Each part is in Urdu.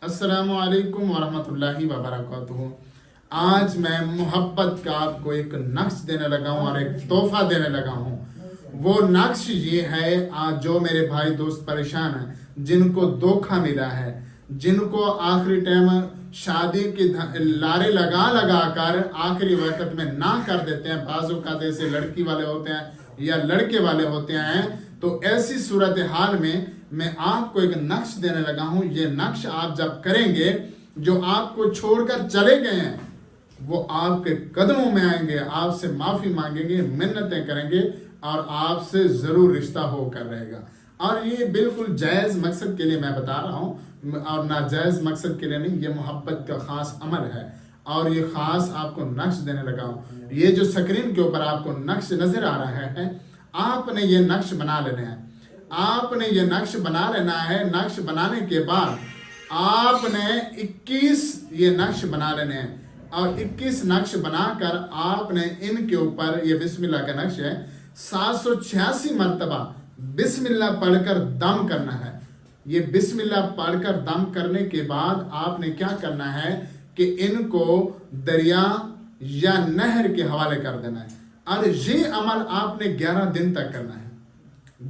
السلام علیکم ورحمۃ اللہ وبرکاتہ۔ آج میں محبت کا آپ کو ایک نقش دینے لگا ہوں اور ایک تحفہ دینے لگا ہوں۔ وہ نقش یہ ہے، آج جو میرے بھائی دوست پریشان ہیں، جن کو دھوکہ ملا ہے، جن کو آخری ٹائم شادی کی لارے لگا کر آخری وقت میں نہ کر دیتے ہیں۔ بعض اوقات ایسے لڑکی والے ہوتے ہیں یا لڑکے والے ہوتے ہیں، تو ایسی صورتحال میں آپ کو ایک نقش دینے لگا ہوں۔ یہ نقش آپ جب کریں گے، جو آپ کو چھوڑ کر چلے گئے ہیں وہ آپ کے قدموں میں آئیں گے، آپ سے معافی مانگیں گے، منتیں کریں گے اور آپ سے ضرور رشتہ ہو کر رہے گا۔ اور یہ بالکل جائز مقصد کے لیے میں بتا رہا ہوں اور ناجائز مقصد کے لیے نہیں۔ یہ محبت کا خاص عمل ہے اور یہ خاص آپ کو نقش دینے لگا ہوں۔ یہ جو سکرین کے اوپر آپ کو نقش نظر آ رہا ہے، آپ نے یہ نقش بنا لینا ہے۔ آپ نے یہ نقش بنا لینا ہے۔ نقش بنانے کے بعد آپ نے 21 یہ نقش بنا لینے ہیں اور 21 نقش بنا کر آپ نے ان کے اوپر، یہ بسم اللہ کا نقش ہے، 786 مرتبہ بسم اللہ پڑھ کر دم کرنا ہے۔ یہ بسم اللہ پڑھ کر دم کرنے کے بعد آپ نے کیا کرنا ہے کہ ان کو دریا یا نہر کے حوالے کر دینا ہے۔ اور یہ عمل آپ نے 11 دن تک کرنا ہے۔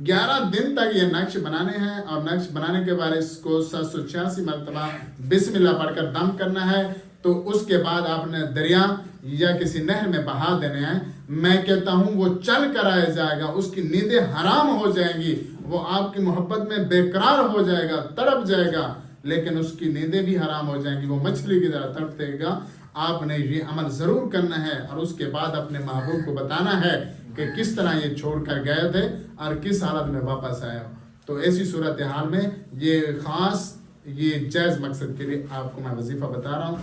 11 دن تک یہ نقش بنانے ہیں اور نقش بنانے کے بعد اس کو 786 مرتبہ بسم اللہ پڑھ کر دم کرنا ہے۔ تو اس کے بعد آپ نے دریا یا کسی نہر میں بہا دینے ہیں۔ میں کہتا ہوں وہ چل کر آ جائے گا، اس کی نیندیں حرام ہو جائیں گی، وہ آپ کی محبت میں بے قرار ہو جائے گا، تڑپ جائے گا، لیکن اس کی نیندیں بھی حرام ہو جائیں گی، وہ مچھلی کی طرح تڑپے گا۔ آپ نے یہ عمل ضرور کرنا ہے اور اس کے بعد اپنے محبوب کو بتانا ہے کہ کس طرح یہ چھوڑ کر گئے تھے اور کس حالت میں واپس آئے ہو۔ تو ایسی صورتحال میں یہ خاص، یہ جائز مقصد کے لیے آپ کو میں وظیفہ بتا رہا ہوں۔